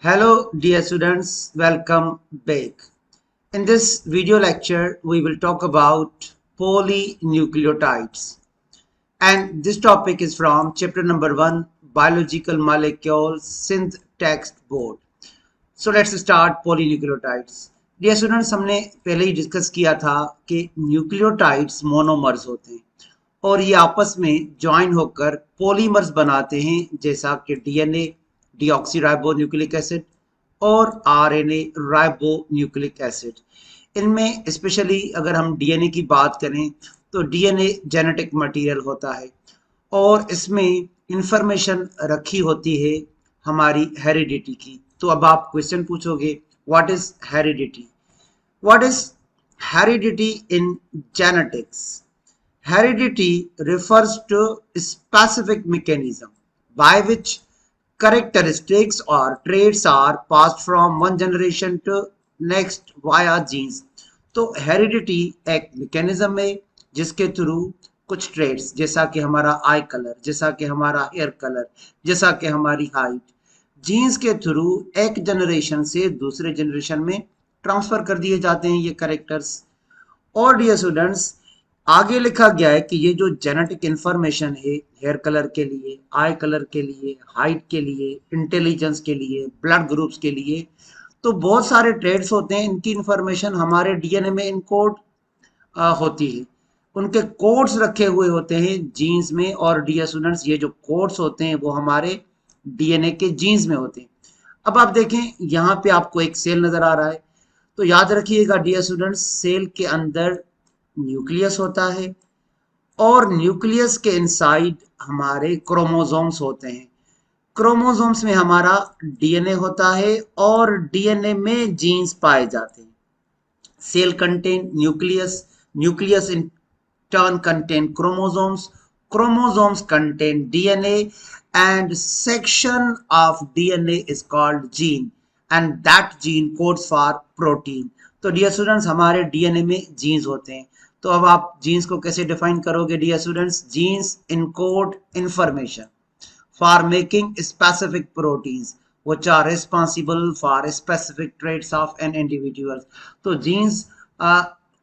Hello dear students, welcome back. In this video lecture, we will talk about polynucleotides. And this topic is from chapter number 1, Biological Molecules Synth Text Board. So let's start polynucleotides. Dear students, हमने पहले ही discuss किया था कि nucleotides monomers होते हैं और ये आपस में ज्वाइन होकर पॉलीमर्स बनाते हैं जैसा कि डीएनए डीऑक्सीराइबो न्यूक्लिक एसिड और आरएनए राइबो न्यूक्लिक एसिड। इनमें स्पेशली अगर हम डीएनए की बात करें तो डीएनए जेनेटिक मटेरियल होता है और इसमें इंफॉर्मेशन रखी होती है हमारी हेरिडिटी की। तो अब आप क्वेश्चन पूछोगे what is heredity? What is heredity in genetics? Heredity refers to specific mechanism by which characteristics or traits are passed from one generation to next via genes. तो हेरिडिटी एक मैकेनिज्म है जिसके through कुछ trades जैसा कि हमारा आई colour, जैसा कि हमारा हेयर कलर, जैसा कि हमारी हाइट, जीन्स के थ्रू एक जनरेशन से दूसरे जनरेशन में ट्रांसफर कर दिए जाते हैं ये करेक्टर्स। और डियर स्टूडेंट्स, आगे लिखा गया है कि ये जो जेनेटिक इंफॉर्मेशन है हेयर कलर के लिए, आई कलर के लिए, हाइट के लिए, इंटेलिजेंस के लिए, ब्लड ग्रुप्स के लिए, तो बहुत सारे ट्रेड्स होते हैं। इनकी इंफॉर्मेशन हमारे डीएनए में इनकोड होती है, उनके कोड्स रखे हुए होते हैं जीन्स में। और डियर स्टूडेंट्स, ये जो कोड्स होते हैं वो हमारे डीएनए के जीन्स में होते हैं। अब आप देखें, यहाँ पे आपको एक सेल नजर आ रहा है, तो याद रखिएगा डियर स्टूडेंट्स, सेल के अंदर न्यूक्लियस होता है और न्यूक्लियस के इनसाइड हमारे क्रोमोसोम्स होते हैं। क्रोमोसोम्स में हमारा डीएनए होता है और डीएनए में जीन्स पाए जाते हैं। Cell contain nucleus, nucleus in turn contain chromosomes, chromosomes contain DNA, and section of DNA is called gene, and that gene codes for protein. तो डियर स्टूडेंट्स, हमारे डीएनए में जीन्स होते हैं। तो अब आप जीन्स को कैसे डिफाइन करोगे dear students? Genes encode information for making specific proteins which are responsible for specific traits of an individual. तो जीन्स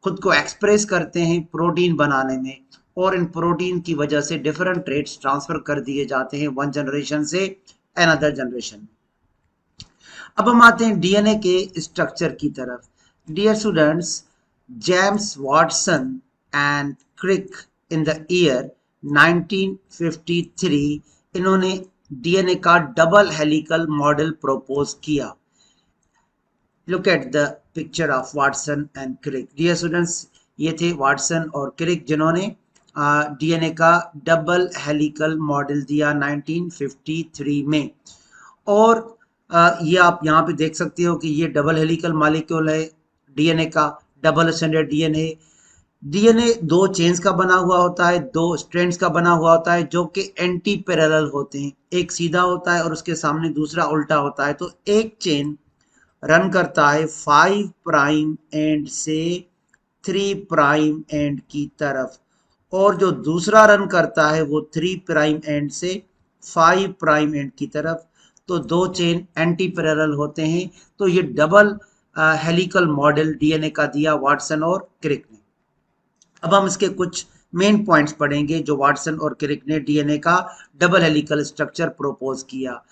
खुद को एक्सप्रेस करते हैं प्रोटीन बनाने में और इन प्रोटीन की वजह से डिफरेंट ट्रेट्स ट्रांसफर कर दिए जाते हैं वन जनरेशन से अनदर जनरेशन। अब हम आते हैं डीएनए के स्ट्रक्चर की तरफ। Dear students, James Watson and Crick in the year 1953 इन्होंने डीएनए का डबल हेलिकल मॉडल प्रपोज किया। Look at the picture of Watson and Crick. Dear students, ये थे वाटसन और क्रिक जिन्होंने डीएनए का डबल हेलिकल मॉडल दिया 1953 में। और ये आप यहाँ पे देख सकते हो कि ये डबल हेलिकल मॉलिक्यूल है डीएनए का, डबल स्टैंडर्ड डीएनए। डीएनए दो चेन्स का बना हुआ होता है, दो स्ट्रैंड्स का बना हुआ होता है जो कि एंटी पैरेलल होते हैं। एक सीधा होता है और उसके सामने दूसरा उल्टा होता है। तो एक चेन रन करता है 5 प्राइम एंड से 3 प्राइम एंड की तरफ और जो दूसरा रन करता है वो 3 प्राइम एंड से 5 प्राइम एंड की तरफ। तो दो चेन एंटी पैरेलल होते हैं। तो ये डबल हेलिकल मॉडल डीएनए का दिया वाटसन और क्रिक ने। अब हम इसके कुछ मेन पॉइंट्स पढ़ेंगे जो वाटसन और क्रिक ने डीएनए का डबल हेलिकल स्ट्रक्चर प्रोपोज किया।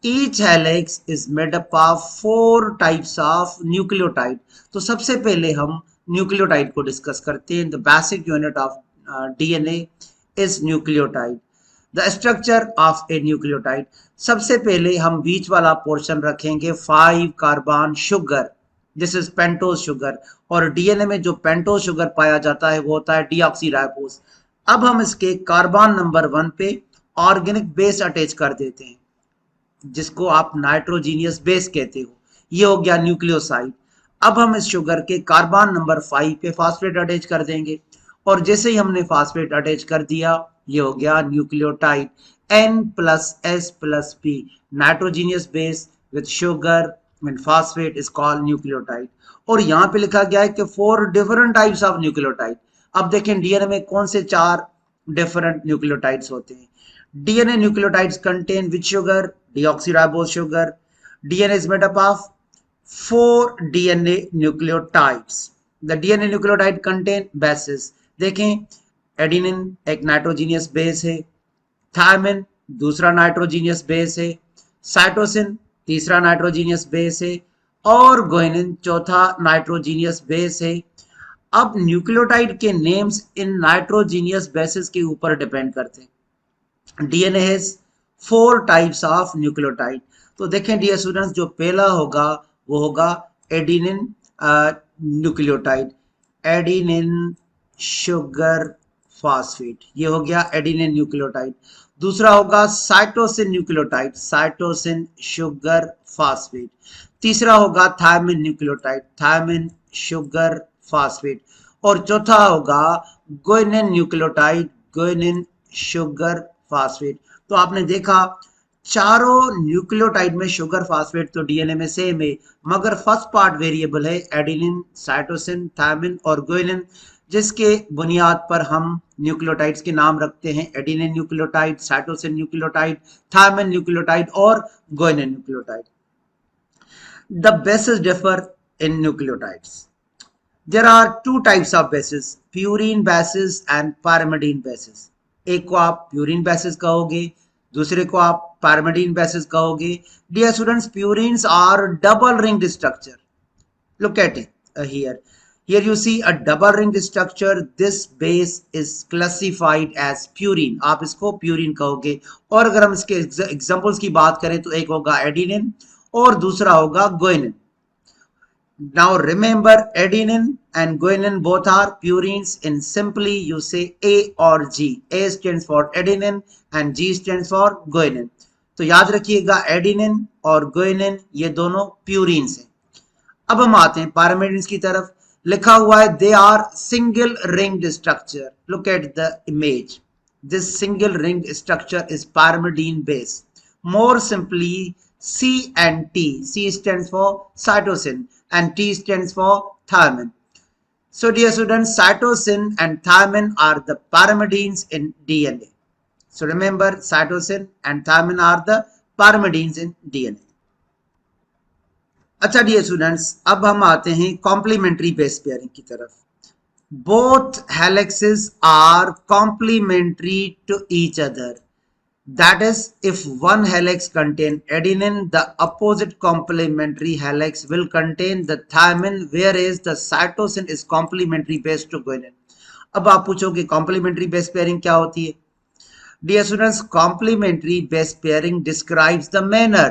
Each helix is made up of 4 types of nucleotide. तो सबसे पहले हम न्यूक्लियोटाइड को डिस्कस करते हैं। The basic unit of DNA is nucleotide. The structure of A nucleotide, सबसे पहले हम बीच वाला पोर्शन रखेंगे 5 carbon sugar, this is pentose sugar. और डीएनए में जो पेंटोज शुगर पाया जाता है वो होता है डीऑक्सीराइबोस। अब हम इसके कार्बन नंबर 1 पे ऑर्गेनिक बेस अटैच कर देते हैं जिसको आप नाइट्रोजीनियस बेस कहते हो। ये हो गया न्यूक्लियोसाइड। अब हम इस शुगर के कार्बन नंबर 5 पे फास्फेट अटैच कर देंगे और जैसे ही हमने फास्फेट अटैच कर दिया ये हो गया nucleotide N+S+P, nitrogenous base with sugar and phosphate is called nucleotide. और यहाँ पे लिखा गया है कि 4 डिफरेंट टाइप्स ऑफ न्यूक्लियोटाइड। अब देखें डीएनए में कौन से 4 डिफरेंट न्यूक्लियोटाइड्स होते हैं। DNA nucleotides contain which sugar? Deoxyribose sugar. DNA is made up of 4 DNA nucleotides. The DNA nucleotide contain bases. देखें, एडिनिन एक नाइट्रोजीनियस बेस है, थायमिन दूसरा नाइट्रोजीनियस बेस है, साइटोसिन तीसरा नाइट्रोजीनियस बेस है और गुआनिन चौथा नाइट्रोजीनियस बेस है। अब न्यूक्लियोटाइड के नेम्स इन नाइट्रोजीनियस बेसिस के ऊपर डिपेंड करते हैं। DNA has 4 types of nucleotide. तो देखें डियर स्टूडेंट्स, जो पहला होगा वो होगा adenine nucleotide, adenine sugar phosphate, ये हो गया एडिनिन न्यूक्लियोटाइड। दूसरा होगा cytosine nucleotide, cytosine sugar phosphate. तीसरा होगा thymine nucleotide, thymine sugar phosphate. और चौथा होगा guanine nucleotide, guanine sugar phosphate. तो आपने देखा चारों न्यूक्लियोटाइड में शुगर फॉस्फेट तो डीएनए में सेम है, मगर फर्स्ट पार्ट वेरिएबल है एडिनिन, साइटोसिन, थायमिन और गुआनिन, जिसके बुनियाद पर हम न्यूक्लियोटाइड्स के नाम रखते हैं adenine nucleotide, cytosine nucleotide, thymine nucleotide और guanine nucleotide. The bases differ in nucleotides. There are 2 types of bases, purine bases and pyrimidine bases. एक को आप प्यूरिन बेसिस कहोगे, दूसरे को आप pyrimidine bases कहोगे। Dear students, purines are double ringed structure. Look at it here. Here you see a double ringed structure. This base is classified as purine. आप इसको प्यूरिन कहोगे। और अगर हम इसके एग्जांपल्स की बात करें तो एक होगा एडिनिन और दूसरा होगा guanine. Now remember, adenine and guanine both are purines. In simply you say A or G. A stands for adenine and G stands for guanine. तो याद रखिएगा एडिनिन और गुआनिन ये दोनों प्यूरिन्स हैं। अब हम आते हैं pyrimidines की तरफ। लिखा हुआ है they are single ringed structure. Look at the image. This single ringed structure is pyrimidine base. More simply, C and T. C stands for cytosine and T stands for thymine. So dear students, cytosine and thymine are the pyrimidines in DNA. So remember, cytosine and thymine are the pyrimidines in DNA. अच्छा dear students, अब हम आते हैं complementary base pairing की तरफ। Both helices are complementary to each other. That is, if one helix contain adenine, the opposite complementary helix will contain the thymine, whereas the cytosine is complementary base to guanine. अब आप पूछोगे complementary base pairing क्या होती है? Dear students, complementary base pairing describes the manner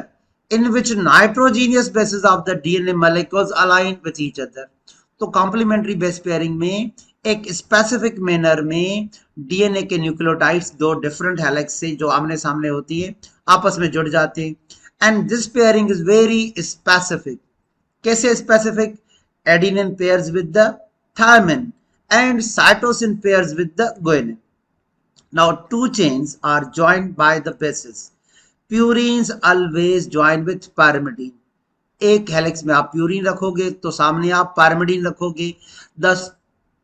in which nitrogenous bases of the DNA molecules align with each other. तो complementary base pairing में एक specific manner में डीएनए के न्यूक्लियोटाइड्स दो डिफरेंट हेलिक्स से जो आमने सामने होती है आपस में जुड़ जाते हैं। And this pairing is very specific. कैसे specific? Adenine pairs with the thymine and cytosine pairs with the guanine. Now two chains are joined by the bases. Purines always join with pyrimidine. एक helix में आप purine रखोगे तो सामने आप pyrimidine रखोगे। दस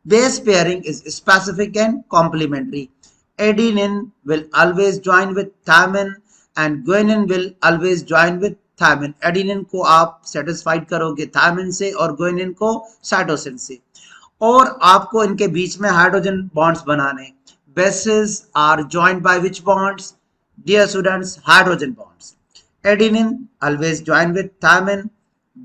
base pairing is specific and complementary. Adenine will always join with thymine and guanine will always join with thymine. Adenine को आप satisfied करोगे thymine से और guanine को cytosine से। और आपको इनके बीच में हाइड्रोजन बॉन्ड्स बनाने। Bases are joined by which bonds? Dear students, hydrogen bonds. Adenine always join with thymine,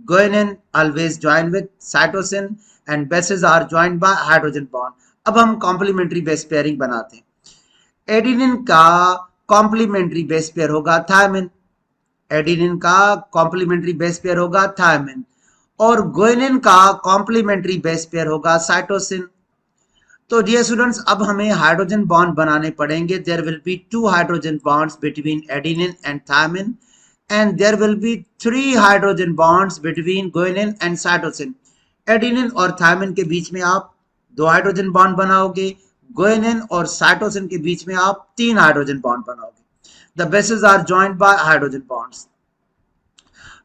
guanine always join with cytosine and bases are joined by hydrogen bond. अब हम complementary base pairing बनाते हैं। Adenine का complementary base pair होगा thymine, adenine का complementary base pair होगा thymine और guanine का complementary base pair होगा साइटोसिन। तो डियर स्टूडेंट्स, अब हमें हाइड्रोजन बॉन्ड बनाने पड़ेंगे। There will be 2 hydrogen bonds between adenine and thymine and there will be 3 hydrogen bonds between guanine and cytosine. Adenine और थायमिन के बीच में आप 2 हाइड्रोजन बॉन्ड बनाओगे, गुआनिन और साइटोसिन के बीच में आप 3 हाइड्रोजन बॉन्ड बनाओगे। The bases are joined by hydrogen bonds.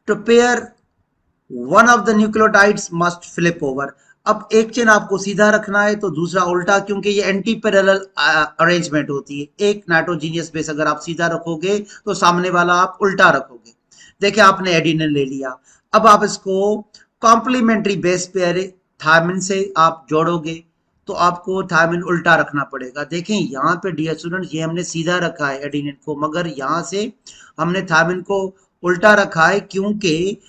To pair one of the nucleotides must flip over. अब एक चेन आपको सीधा रखना है तो दूसरा उल्टा, क्योंकि ये एंटी पैरेलल अरेंजमेंट होती है। एक नाइट्रोजीनियस बेस अगर आप सीधा रखोगे तो सामने वाला आप उल्टा रखोगे। देखिए आपने एडिनिन ले लिया, अब आप इसको कॉम्प्लीमेंट्री बेस पेयर थायमिन से आप जोड़ोगे तो आपको थायमिन उल्टा रखना पड़ेगा। देखें यहाँ पे डियर स्टूडेंट्स ये हमने सीधा रखा है एडिनिन को, मगर यहाँ से हमने थायमिन को उल्टा रखा है क्योंकि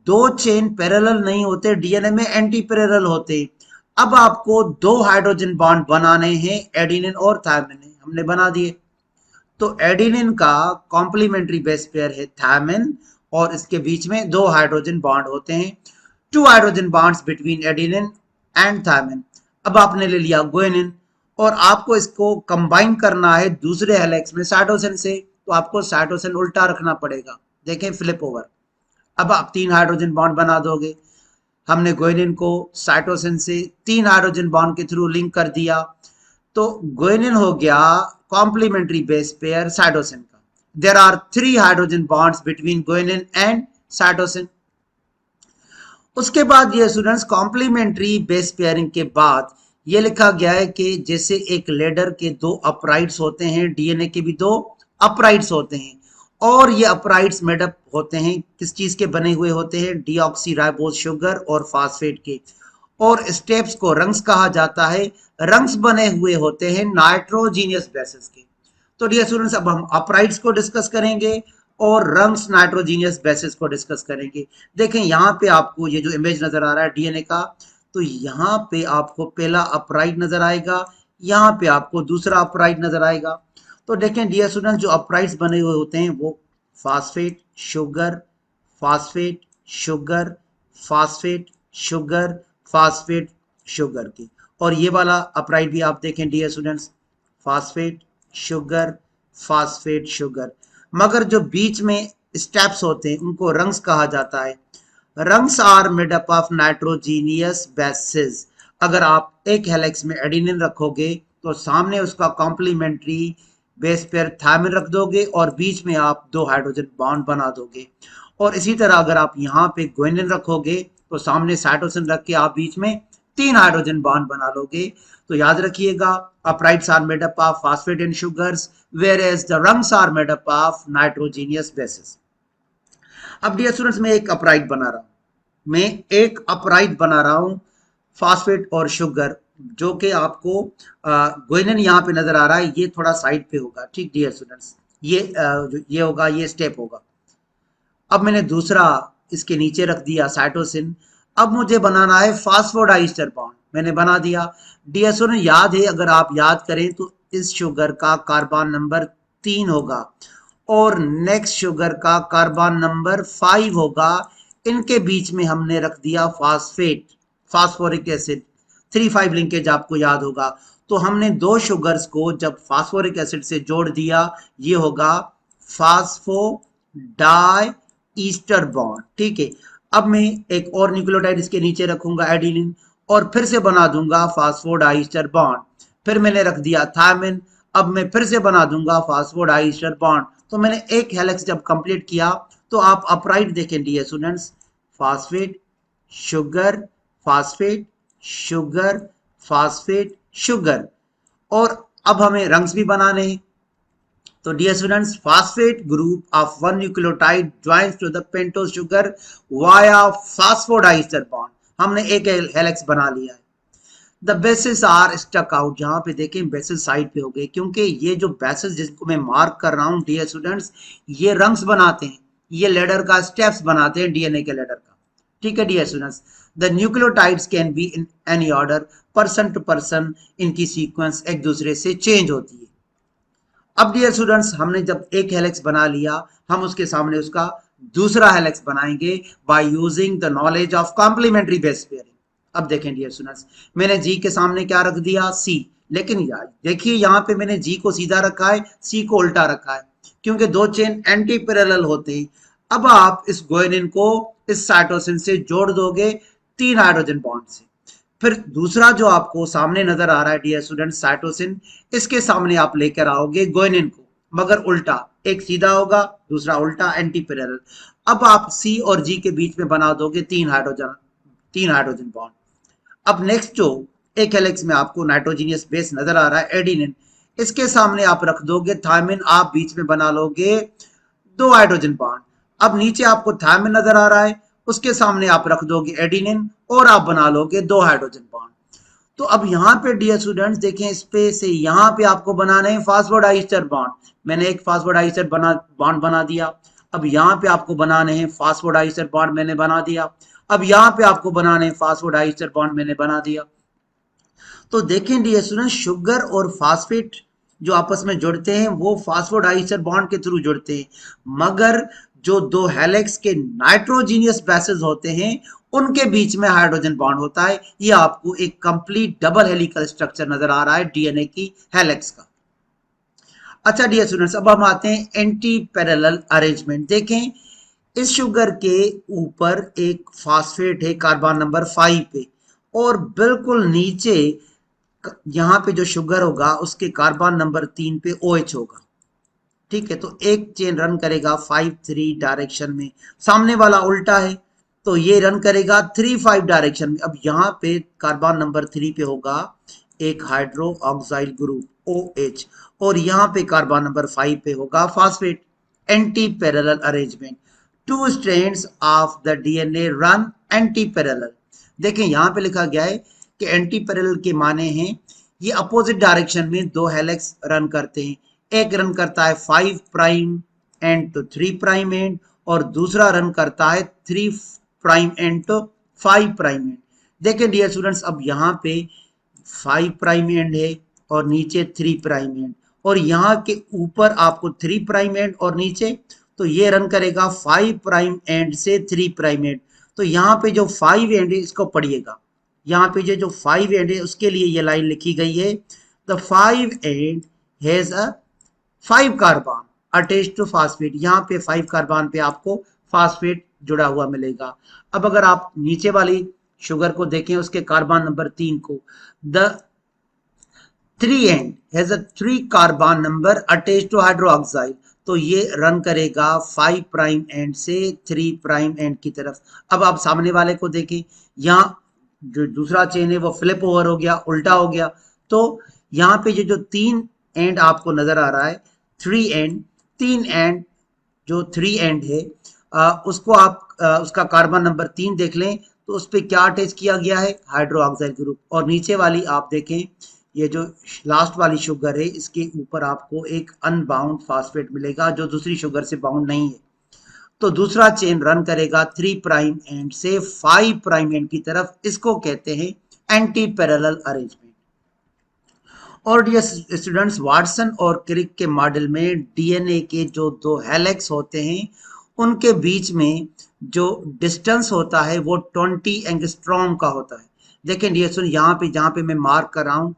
दो चेन पैरेलल नहीं होते, डीएनए में एंटी पैरेलल होते। अब आपको दो हाइड्रोजन बॉन्ड बनाने हैं, एडिनिन और थायमिन हमने बना दिए। तो एडिनिन का कॉम्प्लीमेंट्री बेस पेयर है थायमिन और इसके बीच में दो हाइड्रोजन बॉन्ड होते हैं, two hydrogen bonds between adenine and thymine. अब आपने ले लिया गुआनिन और आपको इसको कंबाइन करना है दूसरे हेलिक्स में साइटोसिन से, तो आपको साइटोसिन उल्टा रखना पड़ेगा। देखें फ्लिप ओवर, अब आप तीन हाइड्रोजन बॉन्ड बना दोगे। हमने गुआनिन को साइटोसिन से तीन हाइड्रोजन बॉन्ड के थ्रू लिंक कर दिया, तो गुआनिन हो गया कॉम्प्लीमेंट्री बेस पेयर साइटोसिन का। There are three hydrogen bonds between guanine and cytosine. उसके बाद ये स्टूडेंट्स कॉम्प्लीमेंट्री बेस पेयरिंग के बाद ये लिखा गया है कि जैसे एक लेडर के दो अपराइट्स होते हैं, डीएनए के भी दो अपराइट्स होते हैं और ये अपराइट्स मेडअप होते हैं किस चीज के बने हुए होते हैं, डीऑक्सीराइबोज शुगर और फास्फेट के। और स्टेप्स को रंग्स कहा जाता है, रंग्स बने हुए होते हैं नाइट्रोजीनियस बेसिस के। तो डियर स्टूडेंट्स अब हम अपराइट्स को डिस्कस करेंगे और रंग्स नाइट्रोजीनियस बेसिस को डिस्कस करेंगे। देखें यहाँ पे आपको ये जो इमेज नजर आ रहा है डीएनए का, तो यहाँ पे आपको पहला अपराइट नजर आएगा, यहाँ पे आपको दूसरा अपराइट नजर आएगा। तो देखें डियर स्टूडेंट्स जो अपराइट्स बने हुए होते हैं वो phosphate sugar, phosphate sugar, phosphate sugar, phosphate sugar की। और ये वाला अपराइट भी आप देखें dear students, phosphate sugar, phosphate sugar. मगर जो बीच में स्टेप्स होते हैं उनको रंग्स कहा जाता है। Rungs are made up of nitrogenous bases. अगर आप एक हेलिक्स में एडिनिन रखोगे तो सामने उसका कॉम्प्लीमेंट्री बेस पेयर थायमिन रख दोगे और बीच में आप दो हाइड्रोजन बॉन्ड बना दोगे। और इसी तरह अगर आप यहाँ पे गुआनिन रखोगे तो सामने साइटोसिन रख के आप बीच में तीन हाइड्रोजन बॉन्ड बना लोगे। तो याद रखिएगा uprights are made up of phosphate and sugars whereas the rungs are made up of nitrogenous bases। अब डियर स्टूडेंट्स मैं एक अपराइट बना रहा हूं, मैं एक अपराइट बना रहा हूं फास्फेट और शुगर, जो कि आपको गुआनिन यहाँ पे नजर आ रहा है, ये थोड़ा साइड पे होगा। ठीक डियर स्टूडेंट्स ये होगा, ये स्टेप होगा। अब मैंने दूसरा इसके नीचे रख दिया साइटोसिन। अब मुझे बनाना है फास्फोडाइस्टर बॉन्ड, मैंने बना दिया। डियर स्टूडेंट याद है, अगर आप याद करें तो इस शुगर का कार्बन नंबर 3 होगा और नेक्स्ट शुगर का कार्बन नंबर 5 होगा। इनके बीच में हमने रख दिया फास्फेट, फास्फोरिक एसिड, 3,5 लिंकेज आपको याद होगा। तो हमने दो शुगर्स को जब फास्फोरिक एसिड से जोड़ दिया, ये होगा फास्फोडाई ईस्टर बॉन्ड। ठीक है, अब मैं एक और न्यूक्लियोटाइड इसके नीचे रखूंगा एडिनिन और फिर से बना दूंगा फास्फोडाइस्टर बॉन्ड। फिर मैंने रख दिया थायमिन, अब मैं फिर से बना दूंगा फास्फोडाइस्टर बॉन्ड। तो मैंने एक हेलिक्स जब कंप्लीट किया तो आप अपराइट देखें dear students, phosphate sugar, phosphate sugar, phosphate sugar. और अब हमें रंग्स भी बनाने हैं। तो dear students phosphate group of one nucleotide joins to the pentose sugar via phosphodiester bond. हमने एक हेलिक्स बना लिया है। The bases are stuck out, जहां पे देखें बेसिस साइड पे हो गए, क्योंकि ये जो बेसिस जिसको मैं मार्क कर रहा हूं डियर स्टूडेंट्स, ये रंग्स बनाते हैं, ये लेडर का स्टेप्स बनाते हैं डीएनए के लेडर का। ठीक है dear students, the nucleotides can be in any order, person to person इनकी सीक्वेंस एक दूसरे से चेंज होती है। अब डियर स्टूडेंट्स हमने जब एक हेलिक्स बना लिया, हम उसके सामने उसका दूसरा हेलिक्स बनाएंगे by using the knowledge of complementary base pairing. अब देखें डियर स्टूडेंट्स, मैंने जी के सामने क्या रख दिया, सी। लेकिन यार देखिए यहाँ पे मैंने जी को सीधा रखा है, सी को उल्टा रखा है, क्योंकि दो चेन एंटी पैरेलल होते हैं। अब आप इस गुआनिन को इस साइटोसिन से जोड़ दोगे तीन हाइड्रोजन बॉन्ड से। फिर दूसरा जो आपको सामने नजर आ रहा है डियर स्टूडेंट साइटोसिन, इसके सामने आप लेकर आओगे गुआनिन को, मगर उल्टा, एक सीधा होगा दूसरा उल्टा, एंटी पैरेलल। अब आप सी और जी के बीच में बना दोगे तीन हाइड्रोजन बॉन्ड। अब नेक्स्ट जो एक हेलिक्स में आपको नाइट्रोजीनियस बेस नजर आ रहा है एडिनिन, इसके सामने आप रख दोगे थायमिन, आप बीच में बना लोगे दो हाइड्रोजन बॉन्ड। अब नीचे आपको थायमिन नजर आ रहा है, उसके सामने आप रख दोगे एडिनिन और आप बना लोगे 2 हाइड्रोजन बॉन्ड। तो अब यहाँ पे डियर स्टूडेंट्स देखें, इस पे से यहाँ पे आपको बनाने हैं फास्फोडाइस्टर बॉन्ड। मैंने एक फास्फोडाइस्टर बॉन्ड बना दिया। अब यहाँ पे आपको बनाने हैं फास्फोडाइस्टर बॉन्ड, मैंने बना दिया। अब यहाँ पे आपको बनाने हैं फास्फोडाइस्टर बॉन्ड, मैंने बना दिया। तो देखें डियर स्टूडेंट, शुगर और फास्फेट जो आपस में जुड़ते हैं वो फास्फोडाइस्टर बॉन्ड के थ्रू जुड़ते हैं, मगर जो दो हेलिक्स के नाइट्रोजीनियस बेसेस होते हैं उनके बीच में हाइड्रोजन बॉन्ड होता है। ये आपको एक कंप्लीट डबल हेलिकल स्ट्रक्चर नजर आ रहा है डीएनए की हेलिक्स का। अच्छा डियर स्टूडेंट्स, अब हम आते हैं एंटी पैरेलल अरेंजमेंट। देखें, इस शुगर के ऊपर एक फास्फेट है कार्बन नंबर 5 पे, और बिल्कुल नीचे यहाँ पे जो शुगर होगा उसके कार्बन नंबर 3 पे OH होगा। ठीक है, तो एक चेन रन करेगा 5-3 डायरेक्शन में, सामने वाला उल्टा है तो ये रन करेगा 3-5 डायरेक्शन में। अब यहाँ पे कार्बन नंबर 3 पे होगा एक हाइड्रो ऑक्साइल ग्रुप OH, और यहाँ पे कार्बन नंबर 5 पे होगा phosphate. Anti parallel arrangement, 2 strands of the DNA run anti parallel. देखें यहाँ पे लिखा गया है कि एंटी पैरेलल के माने हैं ये अपोजिट डायरेक्शन में 2 हेलिक्स रन करते हैं। एक रन करता है 5 prime end to 3 prime end, और दूसरा रन करता है 3 prime end to 5 prime end. देखें डियर स्टूडेंट्स, अब यहाँ पे 5 प्राइम एंड है और नीचे 3 प्राइम एंड, और यहाँ के ऊपर आपको 3 प्राइम एंड और नीचे, तो ये रन करेगा 5 प्राइम एंड से 3 प्राइम एंड। तो यहाँ पे जो 5 एंड है इसको पढ़िएगा, यहाँ पे जो 5 एंड है उसके लिए ये लाइन लिखी गई है, the 5 end has a 5 carbon attached to phosphate. यहाँ पे 5 कार्बन पे आपको फास्फेट जुड़ा हुआ मिलेगा। अब अगर आप नीचे वाली शुगर को देखें, उसके कार्बन नंबर 3 को, the 3 end has a 3 carbon number attached to hydroxide, तो ये रन करेगा 5 प्राइम एंड से 3 प्राइम एंड की तरफ। अब आप सामने वाले को देखें, यहाँ जो दूसरा चेन है वो फ्लिप ओवर हो गया, उल्टा हो गया। तो यहाँ पे जो 3 एंड आपको नजर आ रहा है, 3 एंड, 3 एंड, जो 3 एंड है उसको आप उसका कार्बन नंबर 3 देख लें तो उस पर क्या अटैच किया गया है, हाइड्रो ऑक्साइड ग्रुप। और नीचे वाली आप देखें, ये जो लास्ट वाली शुगर है इसके ऊपर आपको एक अनबाउंड फास्फेट मिलेगा जो दूसरी शुगर से बाउंड नहीं है। तो दूसरा चेन रन करेगा 3 प्राइम एंड से 5 प्राइम एंड की तरफ, इसको कहते हैं एंटी पैरेलल अरेंजमेंट। और डियर स्टूडेंट्स, वाटसन और क्रिक के मॉडल में डीएनए के जो 2 हेलिक्स होते हैं उनके बीच में जो डिस्टेंस होता है वो 20 एंगस्ट्रॉम का होता है। देखें डियर स्टूडेंट, यहाँ पे जहाँ पे मैं मार्क कर रहा हूँ,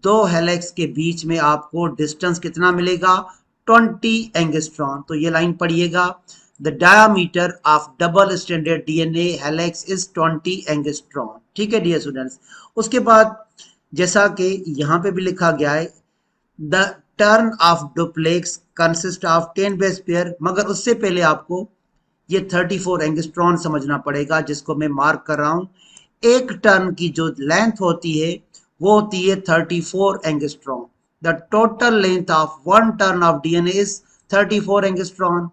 2 हेलिक्स के बीच में आपको डिस्टेंस कितना मिलेगा, 20 एंगस्ट्रॉम। तो ये लाइन पढ़िएगा, the diameter of double standard DNA helix is 20 angstrom. ठीक है डियर स्टूडेंट्स, उसके बाद जैसा कि यहाँ पे भी लिखा गया है, the turn off duplex consist of 10 base pair, मगर उससे पहले आपको ये 34 एंगस्ट्रॉन समझना पड़ेगा जिसको मैं मार्क कर रहा हूँ। एक टर्न की जो लेंथ होती है वो होती है 34 angstrom. The total length of one turn off DNA is 34 angstrom.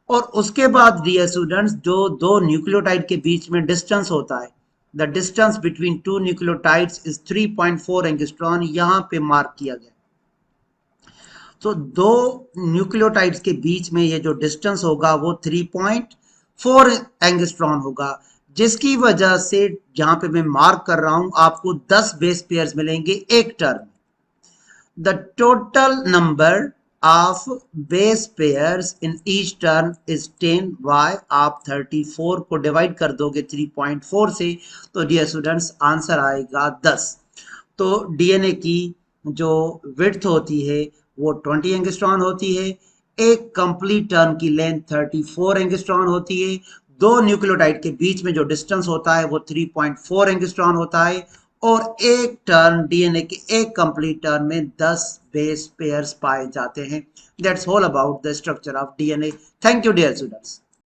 और उसके बाद डियर स्टूडेंट्स, जो 2 न्यूक्लियोटाइड के बीच में डिस्टेंस होता है, the distance between 2 nucleotides is 3.4 angstrom, यहाँ पे मार्क किया गया। तो 2 न्यूक्लियोटाइड्स के बीच में ये जो डिस्टेंस होगा वो 3.4 एंगस्ट्रॉन होगा, जिसकी वजह से जहां पे मैं मार्क कर रहा हूं आपको 10 बेस पेयर्स मिलेंगे एक turn. The total number of base pairs in each turn is 10। Why आप 34 को डिवाइड कर दोगे 3.4 से, तो डियर स्टूडेंट्स आंसर आएगा 10। तो डीएनए की जो विड्थ होती है वो 20 एंगस्ट्रॉन होती है, एक कंप्लीट टर्न की लेंथ 34 एंगस्ट्रॉन होती है, 2 न्यूक्लियोटाइड के बीच में जो डिस्टेंस होता है वो 3.4 एंगस्ट्रॉन होता है, और एक टर्न डीएनए के एक कंप्लीट टर्न में 10 बेस पेयर्स पाए जाते हैं। That's all about the structure of DNA. Thank you dear students.